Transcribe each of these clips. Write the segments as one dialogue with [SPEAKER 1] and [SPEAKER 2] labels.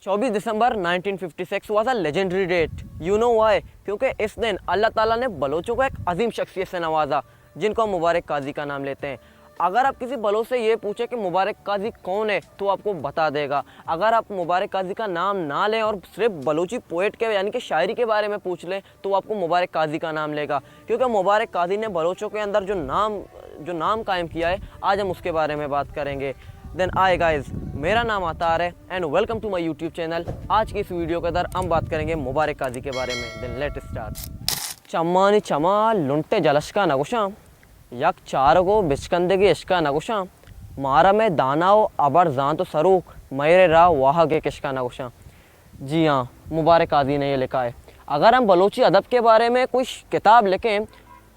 [SPEAKER 1] 24 दिसंबर 1956 was a legendary date. You know why? क्योंकि इस दिन अल्लाह ताला ने बलोचों को एक अजीम शख्सियत से नवाजा, जिनको हम मुबारक काजी का नाम लेते हैं। अगर आप किसी बलोच से ये पूछें कि मुबारक काजी कौन है तो आपको बता देगा। अगर आप मुबारक काजी का नाम ना लें और सिर्फ बलोची पोएट के यानी कि शायरी के बारे में पूछ लें तो आपको मुबारक काजी का नाम लेगा, क्योंकि मुबारक काजी ने बलोचों के अंदर जो नाम कायम किया है, आज हम उसके बारे में बात करेंगे। देन आए गाइज, मेरा नाम अतार है and welcome to my YouTube channel. आज की इस वीडियो के अंदर हम बात करेंगे मुबारक काजी के बारे में। Then let start. चम्मानी चमा लुंटे जलशका नगुशा यक चारगो बिचकंदगी इश्का नगुशा मारा में दानाओ अबर जान तो सरूक मेरे रा वाह के किश्का नगुशा। जी हाँ, मुबारक काजी ने ये लिखा है। अगर हम बलोची अदब के बारे में कोई किताब लिखें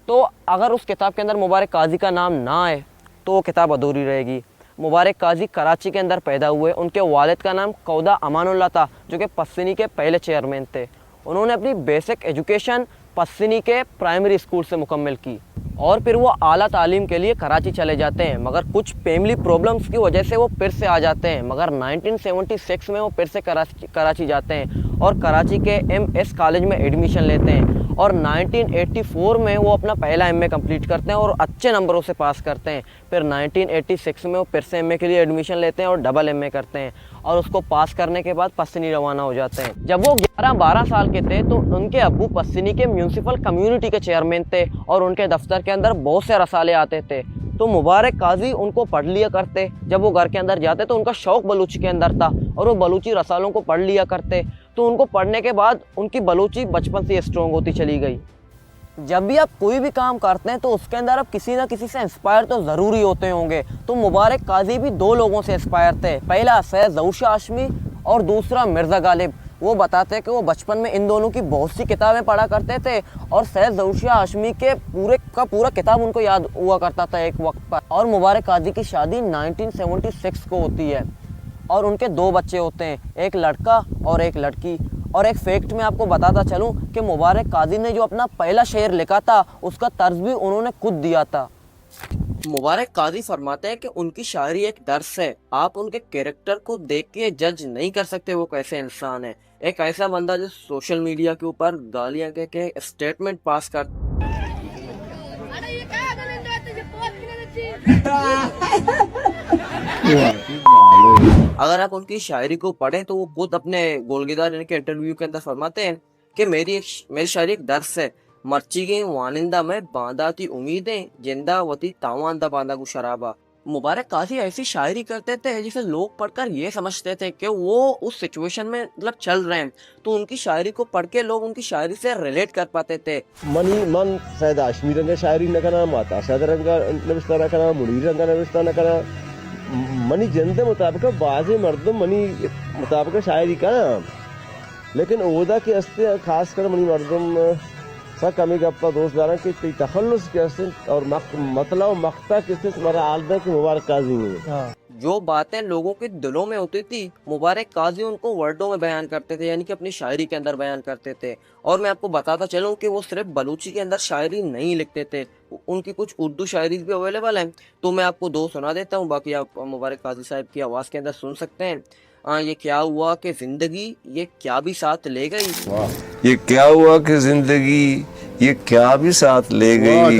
[SPEAKER 1] तो अगर उस किताब के अंदर मुबारक काजी का नाम ना आए तो वो किताब अधूरी रहेगी। मुबारक काजी कराची के अंदर पैदा हुए। उनके वालिद का नाम कौदा अमानुल्लाह था, जो कि पस्सिनी के पहले चेयरमैन थे। उन्होंने अपनी बेसिक एजुकेशन पस्सिनी के प्राइमरी स्कूल से मुकम्मल की और फिर वो आला तालीम के लिए कराची चले जाते हैं, मगर कुछ फैमिली प्रॉब्लम्स की वजह से वो फिर से आ जाते हैं। मगर 1976 में वो फिर से कराची जाते हैं और कराची के MS कॉलेज में एडमिशन लेते हैं और 1984 में वो अपना पहला MA कंप्लीट करते हैं और अच्छे नंबरों से पास करते हैं। फिर 1986 में वो फिर से MA के लिए एडमिशन लेते हैं और डबल MA करते हैं और उसको पास करने के बाद पस्सिनी रवाना हो जाते हैं। जब वो 11-12 साल के थे तो उनके अब्बू पस्सिनी के म्यूनसिपल कम्युनिटी के चेयरमैन थे और उनके दफ्तर के अंदर बहुत से रसाले आते थे, तो मुबारक काजी उनको पढ़ लिया करते। जब वो घर के अंदर जाते तो उनका शौक बलूची के अंदर था और वो बलूची रसालों को पढ़ लिया करते, तो उनको पढ़ने के बाद उनकी बलूची बचपन से स्ट्रॉन्ग होती चली गई। जब भी आप कोई भी काम करते हैं तो उसके अंदर आप किसी ना किसी से इंस्पायर तो ज़रूरी होते होंगे, तो मुबारक काजी भी दो लोगों से इंस्पायर थे। पहला सैयद ज़ऊर हाशमी और दूसरा मिर्ज़ा गालिब। वो बताते हैं कि वो बचपन में इन दोनों की बहुत सी किताबें पढ़ा करते थे और सैयद ज़ऊर हाशमी के पूरा किताब उनको याद हुआ करता था एक वक्त पर। और मुबारक काजी की शादी 1976 को होती है और उनके दो बच्चे होते हैं, एक लड़का और एक लड़की। और एक फैक्ट मैं आपको बताता चलूं कि मुबारक काजी ने जो अपना पहला शेर लिखा था उसका तर्ज भी उन्होंने खुद दिया था। मुबारक काजी फरमाते हैं कि उनकी शायरी एक दर्स है। आप उनके कैरेक्टर को देख के जज नहीं कर सकते वो कैसे इंसान है। एक ऐसा बंदा जो सोशल मीडिया के ऊपर गालियां के स्टेटमेंट पास कर अगर आप उनकी शायरी को पढ़ें तो वो खुद अपने गोलगीदार यानी कि इंटरव्यू के अंदर फरमाते हैं कि मेरी शायरी एक दर्स है। मर्ची के वानिंदा में बांधा थी उम्मीदें जिंदा वती तावांदा बांधा गु शराबा। मुबारक काजी ऐसी शायरी करते थे जिसे लोग पढ़कर ये समझते थे कि वो उस सिचुएशन में मतलब चल रहे हैं, तो उनकी शायरी को पढ़ के लोग उनकी शायरी से रिलेट कर पाते थे।
[SPEAKER 2] मनी मन सैयद हाशमी रंगा शायरी न करना, माता सैयद रंगा नविस्ता न करना, मुनीर रंगा नविस्ता न करना, मनी जनते मुताबिक बाज़े मर्दम मनी मुताबिक शायरी का, लेकिन ओदा के हस्ते खास कर मनी मर्दम सा कमी गप्पा दोस्त दारा के तखल्लुस के हस्ते और मतलब मख्ता के हस्ते तुम्हारा आलदा के मुबारक काजी है।
[SPEAKER 1] जो बातें लोगों के दिलों में होती थी मुबारक काजी उनको वर्डों में बयान करते थे, यानी कि अपनी शायरी के अंदर बयान करते थे। और मैं आपको बताता चलूं कि वो सिर्फ बलूची के अंदर शायरी नहीं लिखते थे, उनकी कुछ उर्दू शायरी भी अवेलेबल है, तो मैं आपको दो सुना देता हूँ, बाकी आप मुबारक काजी साहब की आवाज़ के अंदर सुन सकते हैं। ये क्या हुआ कि जिंदगी ये क्या भी साथ ले गई,
[SPEAKER 3] ये क्या हुआ कि जिंदगी ये क्या भी साथ ले गई,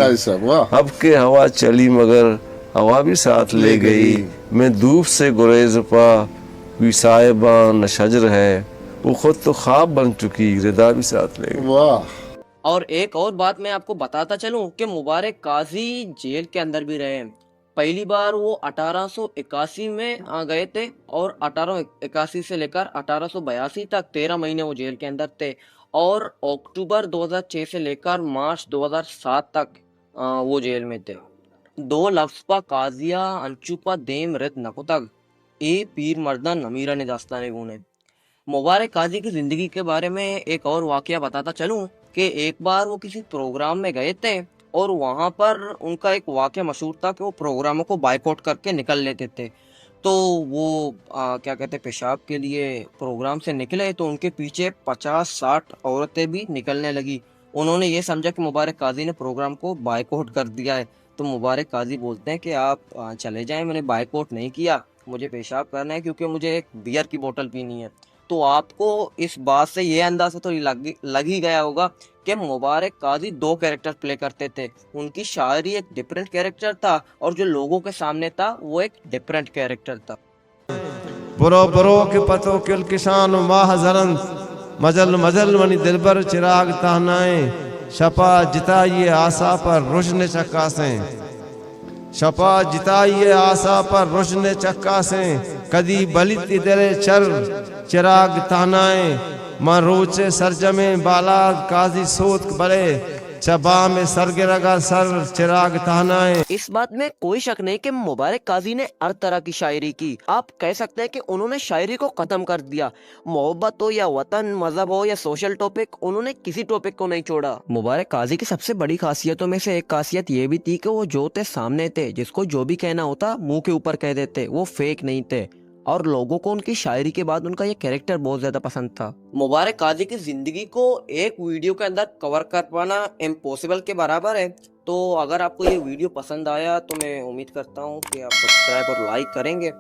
[SPEAKER 3] अब के हवा चली मगर हवा भी साथ ले गई, मैं धूप से गुरेज पा विसायबा न शजर है, वो खुद तो ख्वाब बन चुकी रिदा भी साथ ले गई।
[SPEAKER 1] वाह। और एक और बात मैं आपको बताता चलूं कि मुबारक काजी जेल के अंदर भी रहे। पहली बार वो 1881 में आ गए थे और 1881 से लेकर 1882 तक 13 महीने वो जेल के अंदर थे और अक्टूबर 2006 से लेकर मार्च 2007 तक वो जेल में थे। दो लफ्ज़ काजिया अंचुपा देम रत नकुतग ए पीर मर्दन नमीरा ने दास्तान गुने। मुबारक काजी की ज़िंदगी के बारे में एक और वाक़या बताता चलूँ कि एक बार वो किसी प्रोग्राम में गए थे और वहाँ पर उनका एक वाक़या मशहूर था कि वो प्रोग्रामों को बाइकआउट करके निकल लेते थे। तो वो क्या कहते हैं, पेशाब के लिए प्रोग्राम से निकले तो उनके पीछे 50-60 औरतें भी निकलने लगी। उन्होंने ये समझा कि मुबारक काजी ने प्रोग्राम को बाइकआउट कर दिया है, तो मुबारक काजी बोलते हैं कि आप चले जाएं, मैंने बाइकआउट नहीं किया, मुझे पेशाब करना है क्योंकि मुझे एक बियर की बोतल पीनी है। तो आपको इस बात से ये अंदाजा तो लग ही गया होगा कि मुबारक काजी दो कैरेक्टर प्ले करते थे। उनकी शायरी एक डिफरेंट कैरेक्टर था और जो लोगों के सामने था वो एक डिफरेंट कैरेक्टर था।
[SPEAKER 4] बुरो बुरो के पतो किल किसान माह जरंत मजल मजल मनी दिलबर चिराग ताहनाए शपा जिताइए आशा पर रोशने चक्का से शपा जिताइए आशा पर रोशने चक्का से कदी बलित दरे चर चिराग ताहनाए मां रोचे सरजमे बाला काजी सोत बड़े चबा में सरगरगा सर चिराग ताहनाए।
[SPEAKER 1] इस बात में कोई शक नहीं कि मुबारक काजी ने हर तरह की शायरी की। आप कह सकते हैं कि उन्होंने शायरी को खत्म कर दिया। मोहब्बत हो या वतन, मजहब हो या सोशल टॉपिक, उन्होंने किसी टॉपिक को नहीं छोड़ा। मुबारक काजी की सबसे बड़ी खासियतों में से एक खासियत ये भी थी कि वो जो थे सामने थे, जिसको जो भी कहना होता मुंह के ऊपर कह देते, वो फेक नहीं थे। और लोगों को उनकी शायरी के बाद उनका ये कैरेक्टर बहुत ज्यादा पसंद था। मुबारक काजी की जिंदगी को एक वीडियो के अंदर कवर कर पाना इम्पॉसिबल के बराबर है। तो अगर आपको ये वीडियो पसंद आया तो मैं उम्मीद करता हूँ कि आप सब्सक्राइब और लाइक करेंगे।